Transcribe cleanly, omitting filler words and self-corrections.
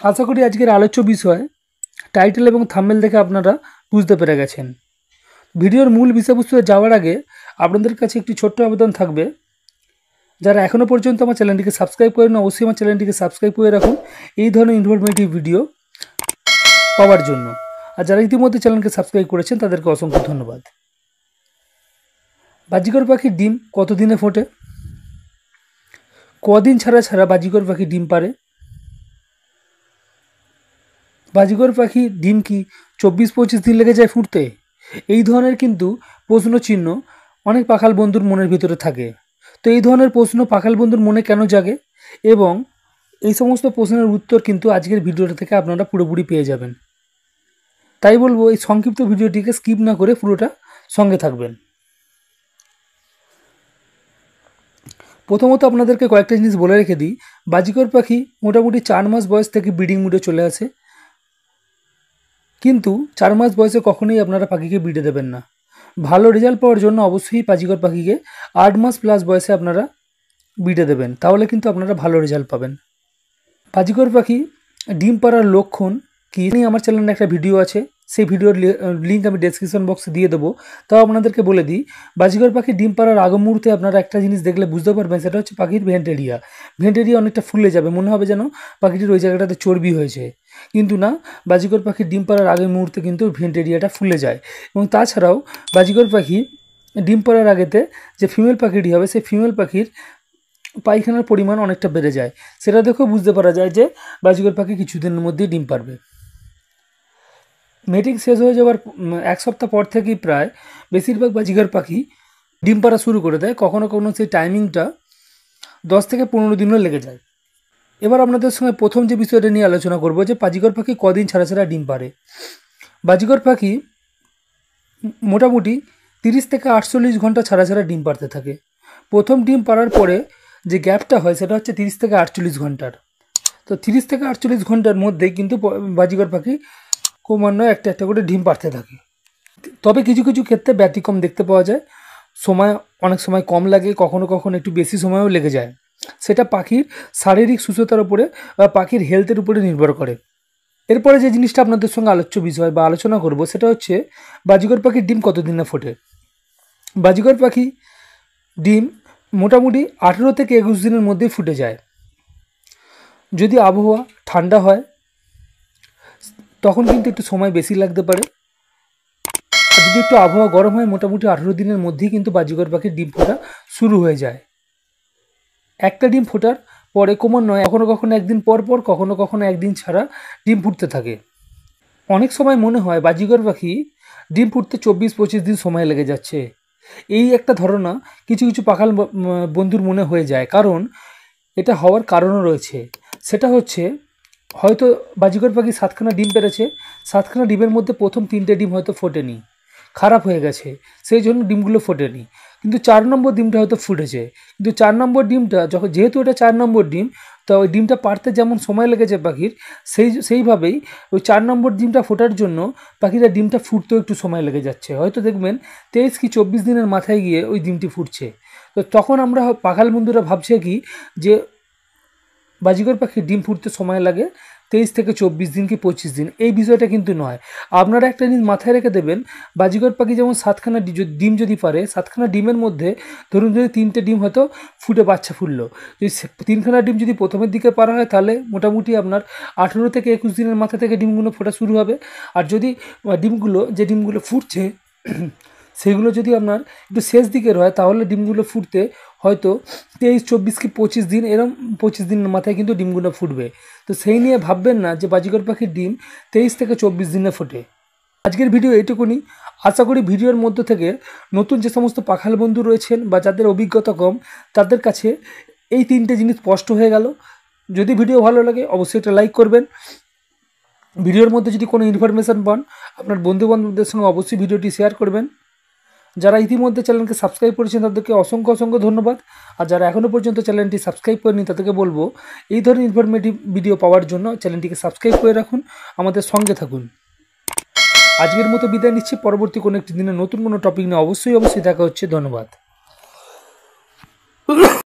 আশা করি আজকের আলোচ্য বিষয় টাইটেল এবং থাম্বনেল দেখে আপনারা বুঝতে পেরে গেছেন। ভিডিওর মূল বিষয়বস্তুতে যাওয়ার আগে আপনাদের কাছে একটি ছোট্ট আবেদন থাকবে, যারা এখনও পর্যন্ত আমার চ্যানেলটিকে সাবস্ক্রাইব করেন অবশ্যই আমার চ্যানেলটিকে সাবস্ক্রাইব করে রাখুন এই ধরনের ইনফরমেটিভ ভিডিও পাওয়ার জন্য। আর যারা ইতিমধ্যে চ্যানেলকে সাবস্ক্রাইব করেছেন তাদেরকে অসংখ্য ধন্যবাদ। বাজিকর পাখির ডিম কতদিনে ফোটে? কদিন ছাড়া ছাড়া বাজিকর পাখি ডিম পারে? বাজিকর পাখি ডিম কি 24-25 দিন লেগে যায় ফুটতে? এই ধরনের কিন্তু প্রশ্ন চিহ্ন অনেক পাখাল বন্ধুর মনের ভিতরে থাকে। তো এই ধরনের প্রশ্ন পাখাল বন্ধুর মনে কেন জাগে এবং এই সমস্ত প্রশ্নের উত্তর কিন্তু আজকের ভিডিওটা থেকে আপনারা পুরোপুরি পেয়ে যাবেন। তাই বলবো এই সংক্ষিপ্ত ভিডিওটিকে স্কিপ না করে পুরোটা সঙ্গে থাকবেন। প্রথমত আপনাদেরকে কয়েকটা জিনিস বলে রেখে দিই। বাজিকর পাখি মোটামুটি 4 মাস বয়স থেকে ব্রিডিং মুডে চলে আসে, কিন্তু 4 মাস বয়সে কখনোই আপনারা পাখিকে বিডে দেবেন না। ভালো রেজাল্ট পাওয়ার জন্য অবশ্যই বাজিকর পাখিকে 8 মাস প্লাস বয়সে আপনারা বিডে দেবেন, তাহলে কিন্তু আপনারা ভালো রেজাল্ট পাবেন। বাজিকর পাখি ডিম পাড়ার লক্ষণ কি নিয়ে আমার চ্যানেলে একটা ভিডিও আছে, সেই ভিডিওর লিঙ্ক আমি ডেসক্রিপশন বক্সে দিয়ে দেবো। তাও আপনাদেরকে বলে দিই, বাজিকর পাখি ডিম পাড়ার আগ মুহূর্তে আপনারা একটা জিনিস দেখলে বুঝতে পারবেন, সেটা হচ্ছে পাখির ভেন্টেরিয়া অনেকটা ফুলে যাবে, মনে হবে যেন পাখিটির ওই জায়গাটাতে চর্বি হয়েছে, কিন্তু না, বাজিকর পাখির ডিম পাড়ার আগের মুহূর্তে কিন্তু ভেন্টেরিয়াটা ফুলে যায়। এবং তাছাড়াও বাজিকর পাখি ডিম পাড়ার আগেতে যে ফিমেল পাখিটি হবে, সেই ফিমেল পাখির পায়খানার পরিমাণ অনেকটা বেড়ে যায়, সেটা দেখেও বুঝতে পারা যায় যে বাজিকর পাখি কিছুদিনের মধ্যেই ডিম পারবে। মেটিং শেষ হয়ে যাওয়ার 1 সপ্তাহ পর থেকেই প্রায় বেশিরভাগ বাজিকর পাখি ডিম পাড়া শুরু করে দেয়। কখনো কখনো সেই টাইমিংটা 10 থেকে 15 দিনও লেগে যায়। এবার আপনাদের সঙ্গে প্রথম যে বিষয়টা নিয়ে আলোচনা করব, যে বাজিকর পাখি কদিন ছাড়া ছাড়া ডিম পারে। বাজিকর পাখি মোটামুটি 30 থেকে 48 ঘন্টা ছাড়া ছাড়া ডিম পাড়তে থাকে। প্রথম ডিম পাড়ার পরে যে গ্যাপটা হয় সেটা হচ্ছে 30 থেকে 48 ঘন্টার। তো 30 থেকে 48 ঘন্টার মধ্যেই কিন্তু বাজিকর পাখি ক্রমান্বয়ে একটা একটা করে ডিম পাড়তে থাকে। তবে কিছু কিছু ক্ষেত্রে ব্যতিক্রম দেখতে পাওয়া যায়, অনেক সময় কম লাগে, কখনো কখনো একটু বেশি সময়ও লেগে যায়। সেটা পাখির শারীরিক সুস্থতার উপরে বা পাখির হেলথের উপরে নির্ভর করে। এরপরে যে জিনিসটা আপনাদের সঙ্গে আলোচ্য বিষয় বা আলোচনা করব, সেটা হচ্ছে বাজিকর পাখির ডিম কতদিনে ফোটে। বাজিকর পাখি ডিম মোটামুটি 18 থেকে 21 দিনের মধ্যেই ফুটে যায়। যদি আবহাওয়া ঠান্ডা হয় তখন কিন্তু একটু সময় বেশি লাগতে পারে, আর যদি একটু আবহাওয়া গরম হয় মোটামুটি 18 দিনের মধ্যেই কিন্তু বাজিকর পাখির ডিম ফোটা শুরু হয়ে যায়। একটা ডিম ফোটার পরে ক্রমান্বয়ে কখনো কখনো একদিন পর পর, কখনো কখনো একদিন ছাড়া ডিম ফুটতে থাকে। অনেক সময় মনে হয় বাজিকর পাখি ডিম ফুটতে 24-25 দিন সময় লেগে যাচ্ছে। এই একটা ধারণা কিছু কিছু পাখাল বন্ধুর মনে হয়ে যায়, কারণ এটা হওয়ার কারণও রয়েছে। সেটা হচ্ছে হয়তো বাজিকর পাখি 7খানা ডিম পেড়েছে, 7খানা ডিমের মধ্যে প্রথম 3টে ডিম হয়তো ফোটেনি, খারাপ হয়ে গেছে, সেই জন্য ডিমগুলো ফোটেনি। কিন্তু 4 নম্বর ডিমটা হয়তো ফুটেছে, কিন্তু 4 নম্বর ডিমটা যেহেতু এটা 4 নম্বর ডিম, তো ওই ডিমটা পাড়তে যেমন সময় লেগেছে পাখির, সেইভাবেই ওই 4 নম্বর ডিমটা ফোটার জন্য পাখিরা ডিমটা ফুটতেও একটু সময় লেগে যাচ্ছে। হয়তো দেখবেন 23 কি 24 দিনের মাথায় গিয়ে ওই ডিমটি ফুটছে। তো তখন আমরা পাখাল বন্ধুরা ভাবছে কি যে বাজিকর পাখির ডিম ফুটতে সময় লাগে 23 থেকে 24 দিন কি 25 দিন, এই বিষয়টা কিন্তু নয়। আপনারা একটা জিনিস মাথায় রেখে দেবেন, বাজিকর পাখি যেমন 7খানা ডিম যদি পারে, 7খানা ডিমের মধ্যে ধরুন যদি 3টে ডিম হয়তো ফুটে বাচ্চা ফুটলো, যদি 3খানা ডিম যদি প্রথমের দিকে পারা হয় তাহলে মোটামুটি আপনার 18 থেকে 21 দিনের মাথা থেকে ডিমগুলো ফোটা শুরু হবে। আর যদি যে ডিমগুলো ফুটছে সেগুলো যদি আপনার একটু শেষ দিকের হয়, তাহলে ডিমগুলো ফুটতে হয়তো 23, 24 কি 25 দিন, এরম 25 দিনের মাথায় কিন্তু ডিমগুলো ফুটবে। তো সেই নিয়ে ভাববেন না যে বাজিকর পাখির ডিম 23 থেকে 24 দিনে ফোটে। আজকের ভিডিও এইটুকুনি। আশা করি ভিডিওর মধ্য থেকে নতুন যে সমস্ত পাখাল বন্ধু রয়েছেন বা যাদের অভিজ্ঞতা কম, তাদের কাছে এই 3টে জিনিস স্পষ্ট হয়ে গেল। যদি ভিডিও ভালো লাগে অবশ্যই একটা লাইক করবেন। ভিডিওর মধ্যে যদি কোনো ইনফরমেশান পান আপনার বন্ধুবান্ধবদের সঙ্গে অবশ্যই ভিডিওটি শেয়ার করবেন। যারা ইতিমধ্যে চ্যানেলকে সাবস্ক্রাইব করেছেন তাদেরকে অসংখ্য অসংখ্য ধন্যবাদ। আর যারা এখনও পর্যন্ত চ্যানেলটি সাবস্ক্রাইব করেনি তাদেরকে বলবো এই ধরনের ইনফরমেটিভ ভিডিও পাওয়ার জন্য চ্যানেলটিকে সাবস্ক্রাইব করে রাখুন, আমাদের সঙ্গে থাকুন। আজকের মতো বিদায় নিচ্ছি, পরবর্তী কোনো একটি দিনে নতুন কোনো টপিক নিয়ে অবশ্যই দেখা হচ্ছে। ধন্যবাদ।